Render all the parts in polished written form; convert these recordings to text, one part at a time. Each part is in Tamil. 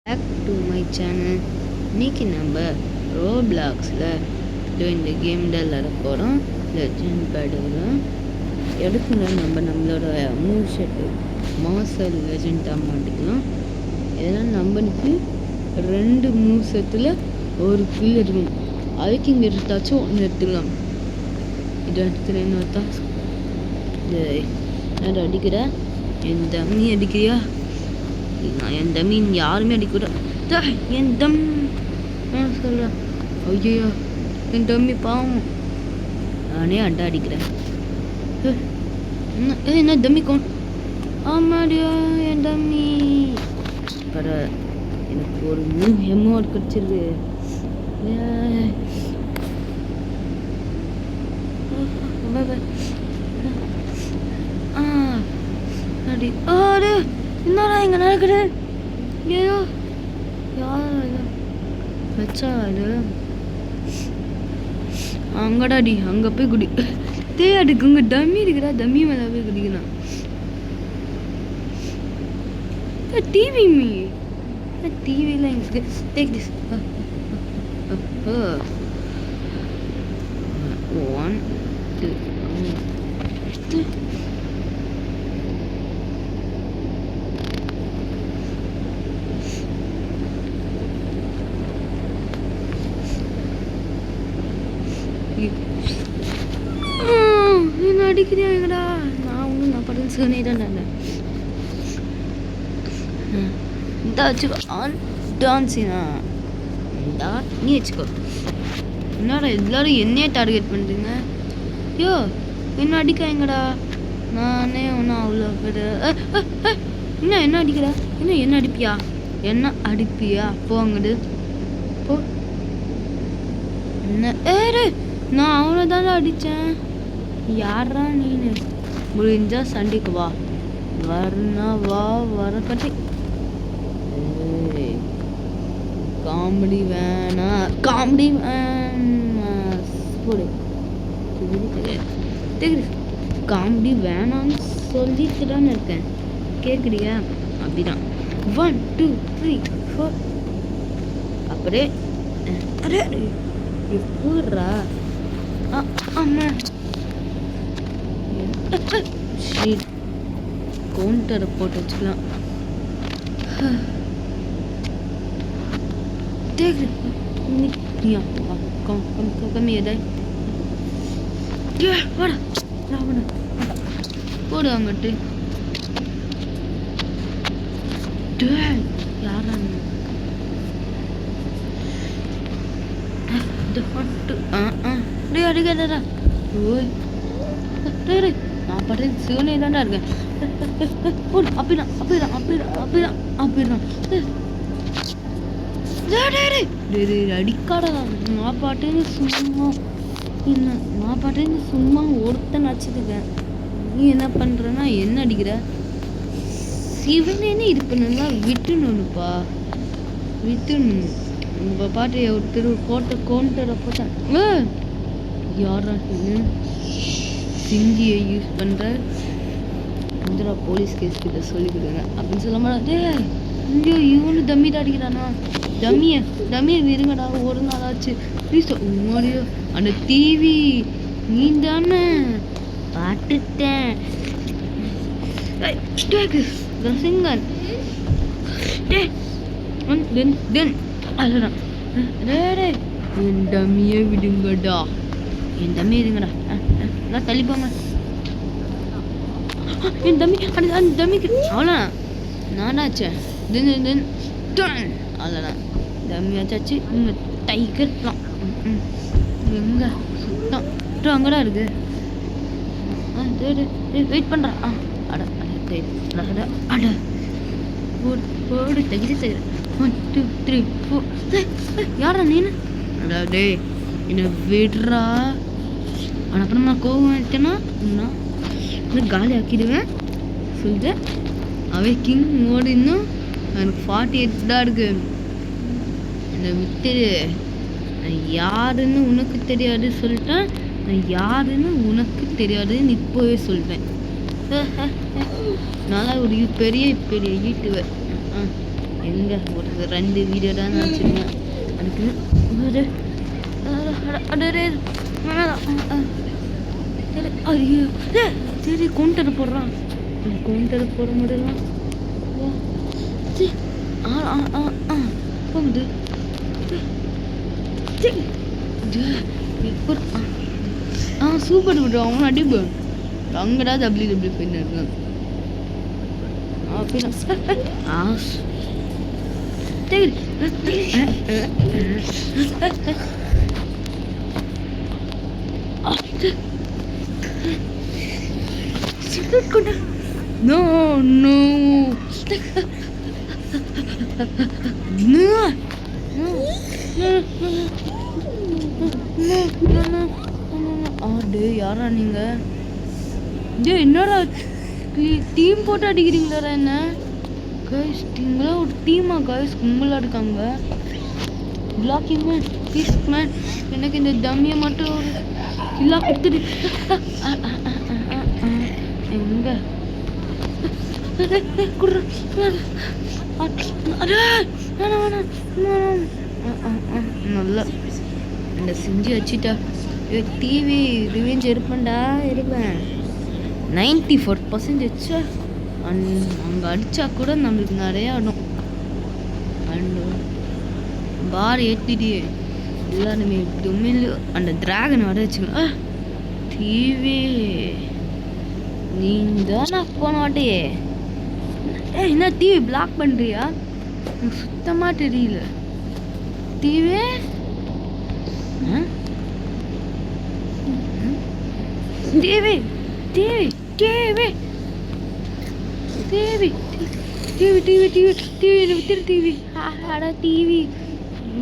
Back to my channel. இன்னைக்கு நம்ம ரோப்ளாக்ஸில் இந்த கேம் தான் விளாட போகிறோம். லெஜண்ட் பேடுகிறோம் எடுக்கணும். நம்மளோட மூவ் செட்டு மார்சல் லெஜண்டாக மாட்டிக்கலாம். இதெல்லாம் நம்மளுக்கு 2 மூவ் செட்டில் ஒரு கில் இருக்கும். அதுக்கு இங்கே எடுத்தாச்சும் ஒன்று எடுத்துக்கலாம். இதை எடுத்துறேன்னு பார்த்தா இது அடிக்கிற என் தம்மி அடிக்கிறியா? என் தம்பி யாருமே அடிக்கூட என் தம் சொல்கிறேன். ஐயோ என் தம்பி பாவம், நானே அடிக்கிறேன். என்ன தம்பி ஆமாடியா என் தம்பி பர எனக்கு ஒரு அமௌண்ட் கிடச்சிருக்கு. அடி ஆடு என்னடா இங்கே நடக்குது? ஐயோ யார் வச்சா அது? அங்கடாடி அங்கே போய் குடி தேடுக்கு உங்க டம்மி இருக்குடா. டம்மி மேலே போய் குடிக்கணும். டிவி மீ டிவியில் எங்களுக்கு டேக் திஸ் 1 2 என்ன அடிக்கிறியாங்கடா? நான் ஒன்றும் நான் படம் சொன்னே தான் இந்த வச்சுக்கோ டான்ஸினா நீ வச்சுக்கோ. என்னடா எல்லாரும் என்னையே டார்கெட் பண்ணுறீங்க? யோ என்ன அடிக்காங்கடா? நானே ஒன்றும் அவ்வளோ பேர் என்ன அடிக்கிறா? என்ன அடிப்பியா? போங்கடு போ. என்ன நான் அவனை தானே அடித்தேன். யாரா நீனு? முடிஞ்சா சண்டைக்கு வா. வரனா வா, வரக்கட்டி காமெடி வேணா போடு. காமெடி வேணான்னு சொல்லிட்டு தானே இருக்கேன். கேட்குறியா? அப்படிதான் 1 2 3 4 அப்படியே அரே எப்படா? ஆமா கவுண்டரை போட்டு வச்சுக்கலாம். கம்மியதா போடு அங்கிட்டு. யாரா அடிக்காதடா. ஓய் நான் படுறது சிவனே தான்டா இருக்கேன். அடிக்காடா. நான் பாட்டேன்னு சும்மா ஒருத்தன் அடிச்சிருக்கேன். நீ என்ன பண்றன்னா என்ன அடிக்கிற? சிவனேன்னு இருக்கணும்னா விட்டுணுப்பா, விட்டுணும். உங்க பாட்டு ஒருத்தர் கவுண்டரை போட்டேன். யாரா சிந்தியை யூஸ் பண்ற இந்திரா போலீஸ் கேஸ் கிட்ட சொல்லி கொடுங்க அப்படின்னு சொல்ல மாட்டே. ஐயோ இவனு தம்மி தான் அடிக்கிறானா? டம்மியை விருங்கடா. ஒரு நாள் ஆச்சு ப்ளீஸ். உமாடியோ அந்த டிவி நீ தானே பாட்டுட்டேன். சிங்கன் அதுதான் என் டம்மியை விடுங்கடா. தள்ளிப்பாங்க என் தம்பி. அந்த தம்பிக்கு அவ்வளோ நானாச்சேன். அவ்வளோதான் தம்பி வச்சாச்சு. டைகர்லாம் எங்க சுத்தம் அங்கடா இருக்கு. வெயிட் பண்ணுறான். அட போடு தகிரி 1 2 3 4 யாரா நீனு? அடாடே என்ன விடுறா. அப்புறம் நான் கோவம் வைக்கனா காலி ஆக்கிடுவேன் சொல்லிட்டு. அவை கிங் மோடு இன்னும் எனக்கு 48 தான் இருக்கு. என்னை விட்டுரு. நான் யாருன்னு உனக்கு தெரியாது சொல்லிட்டேன். நான் யாருன்னு உனக்கு தெரியாதுன்னு இப்போவே சொல்லிட்டேன். நல்லா ஒரு பெரிய யூடியூபர். எங்கே ஒரு 2 வீடியோ தான் நான் வச்சுருக்கேன். அதுக்கு ஒரு ஐயோ சரி கவுண்டர் போடுறான். கவுண்டர் போட முடியல. போகுது சூப்பர் விடு. அவன் அடிபடு அங்கடா டபிள்யூ போயின்னு இருக்கான். No, no. No. டே யாரா நீங்க? டே என்னடா டீம் போட்டு அடிக்கிறீங்களா என்ன? கைஸ் டீம்ல ஒரு டீமா கைஸ் கும்பலா இருக்காங்க. பிளாக்கிங் மேன் பீஸ் மேன் எனக்கு இந்த டம்மியை மட்டும் ஒரு கில்லா கொடுத்துடு. எங்க நல்லா இந்த செஞ்சு வச்சுட்டா டிவி ரிவெஞ்ச் இருப்பேன்டா இருப்பேன். 94% வச்சா அங்கே அடித்தா கூட நம்மளுக்கு நிறையா ஆடும். அண்ட் பார் ஏற்றிட்டு எல்லாருமே தமிழ் அந்த டிராகன் வர வச்சுக்கலாம். டிவி நீந்தான் நான் போன மாட்டேயே. என்ன டிவி பிளாக் பண்ணுறியா? எனக்கு சுத்தமாக தெரியல. TV TV TV TV TV TV TV TV TV வித்துரு டிவி. அடா டிவி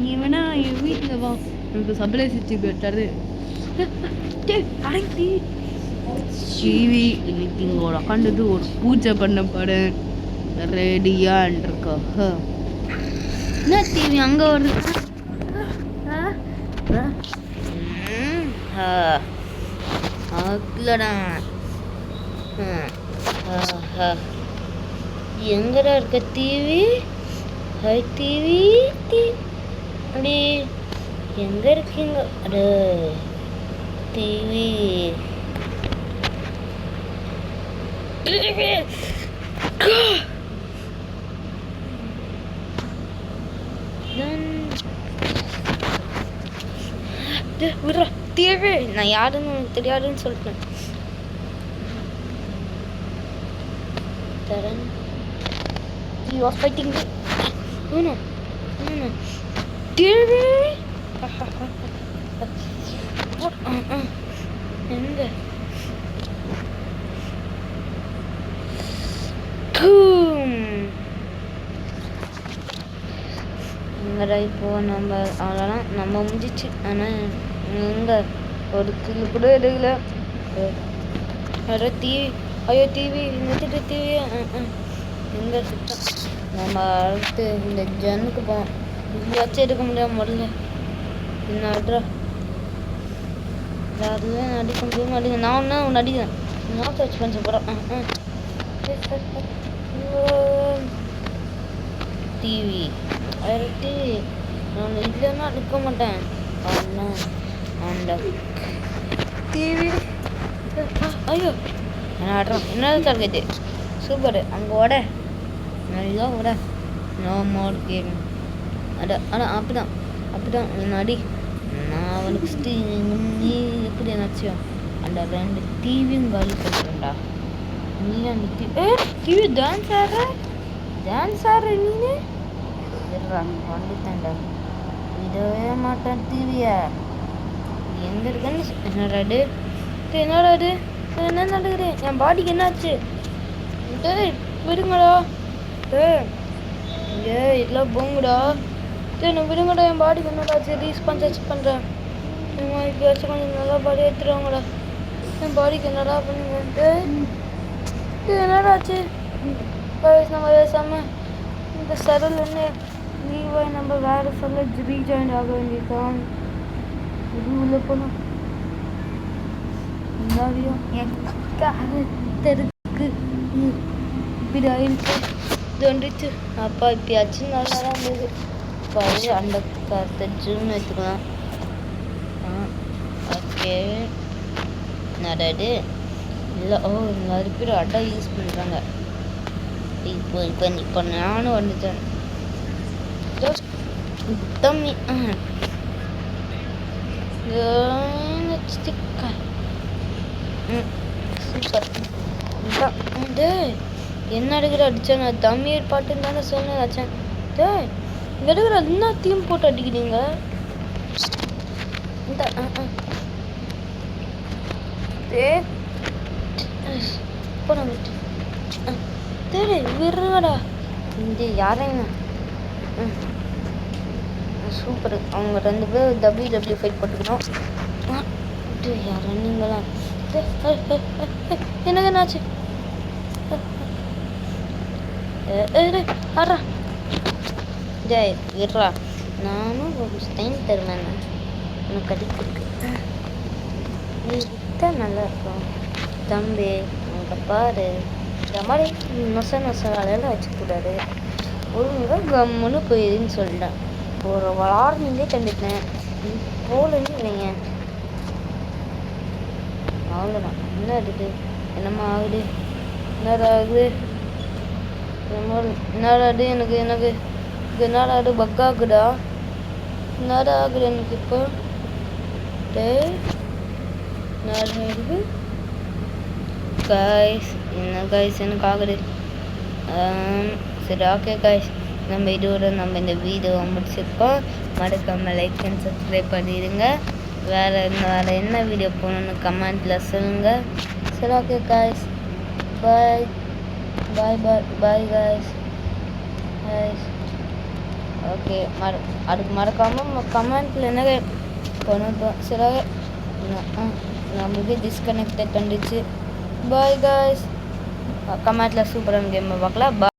நீ வேணா என் வீட்டில் வா எனக்கு சப்ளை சுவிட்சு கட்டாரு. டிவி டிவி இன்னைக்கு இங்கே உக்காண்டது ஒரு பூஜை பண்ண போறேன் ரெடியான் இருக்கா. என்ன டிவி அங்கே வருது? எங்கடா இருக்க டிவி? ஹை டிவி அப்படி எங்க இருக்கீங்க? அட டிவி டிவி நான் யாருன்னு உனக்கு தெரியாதுன்னு சொல்லிட்டேன். He was fighting me. No. TV. What? எங்க? எங்கடா இப்போ நம்ம அவ்வளோதான் நம்ம முடிஞ்சிச்சு. ஆனால் எங்க ஒரு கிலோ கூட எடுக்கல. டிவி ஐயோ டிவி நிறுத்திட்டு டிவி எங்கே சுத்தம். நம்ம அடுத்து இந்த ஜன்னுக்கு போவோம். இது வச்சு எடுக்க முடியாம முதல்ல என்ன ஆடுறா அதுதான் அடிக்க முடியாமல் அடிக்க. நான் ஒன்று அடிக்கிறேன். நான் சர்ச் பண்ண போகிறேன். டிவி டிவி நான் இல்லைன்னா அடிக்க மாட்டேன். அந்த டிவி ஐயோ என்ன ஆடுறோம் என்ன தரகது சூப்பர். அங்கே ஓட நல்லா ஓட நோ மோர் கேம். அப்படிதான் முன்னாடி நான் அவனுக்கு நீ எப்படி என்னாச்சியோ அந்த 2 டிவியும் காலி பண்ணுறேன்டா. நீ அந்த டிவி டான்ஸ் ஆடுற நீனு வந்துட்டேன்டா. விடவே மாட்டேன் டிவியை. எங்கே இருக்கேன்னு என்னடா இது என்ன நடக்குது? என் பாடிக்கு என்னாச்சு? விடுங்கடா. இதெல்லாம் போங்கடா. நான் விடுங்கடா. என் பாடிக்கு என்னடாச்சு? ரீஸ்பான்ஸ் செக் பண்ணுறேன். இப்போயாச்சும் கொஞ்சம் நல்லா பாடி எடுத்துருவாங்கடா. என் பாடிக்கு என்னடா பண்ணுங்க? என்னடாச்சு? நம்ம பேசாமல் இந்த சரல் என்ன லீவாக நம்ம வேறு சொல்ல ரீஜாயின் ஆக வேண்டியதான். இது உள்ள போனோம் என் கருத்துக்கு இப்படி ஆயிருக்கு. இது வந்துச்சு. அப்பா இப்பயாச்சும் நல்லா தான் இருந்தது. இப்போ அந்த காசை ஜூன் எடுத்துக்கலாம். ஓகே நடடு இல்லை. நிறைய பேர் அடை யூஸ் பண்ணுறாங்க. இப்போ நானும் வந்துட்டேன். தம்மி சூப்பர். என்ன எடுக்கிற அடிச்சா நான் தமிழ் பாட்டுன்னு தானே சொன்னேன் அடிச்சேன். இங்கே எடுக்கிற எல்லாத்தையும் போட்டு அடிக்கிறீங்க. இந்த விடுறடா இந்த யாரைங்க. சூப்பர். அவங்க 2 பேர் WWE ஃபைட் போட்டுக்கணும். யாரா நீங்களா? எனக்கு என்னாச்சு? ஆறா ஜெய் விடுறா. நானும் ஒரு ஸ்டைன் தருவேன் உனக்கு அடிக்கிறதுக்கு. நல்லா இருக்கும் தம்பி. அங்கே பாரு. இந்த மாதிரி நொச வேலையெல்லாம் வச்சுக்கூடாது. ஒழுங்காக கம்முன்னு போயிடுன்னு சொல்லிட்டேன். ஒரு வார்னிங்கே தந்துட்டேன். போலன்னு இல்லைங்க. அவ்வளோதான். என்ன இருக்குது? என்னம்மா ஆகுது? என்னடா ஆகுது? என்னடாது எனக்கு என்னடா அது பக்காகுதா? என்னடா ஆகுது எனக்கு இப்போ? கைஸ் என்ன கைஸ் எனக்கு ஆகுது. சரி ஓகே கைஸ், நம்ம இதோட நம்ம இந்த வீடியோவை முடிச்சிருக்கோம். மறக்காமல் லைக் அண்ட் சப்ஸ்கிரைப் பண்ணிடுங்க. வேறு என்ன வீடியோ போகணுன்னு கமெண்ட்டில் சொல்லுங்கள். சரி ஓகே கைஸ், பாய் பாய் பாய் பாய் கைஸ். ஓகே அதுக்கு மறக்காமல் கமெண்ட்டில் என்ன பண்ணட்டும். சரி நம்மளுக்கு டிஸ்கனெக்டட் வந்துச்சு. Bye guys. கமெண்ட்டில் சூப்பரான கேமை பார்க்கலாம்.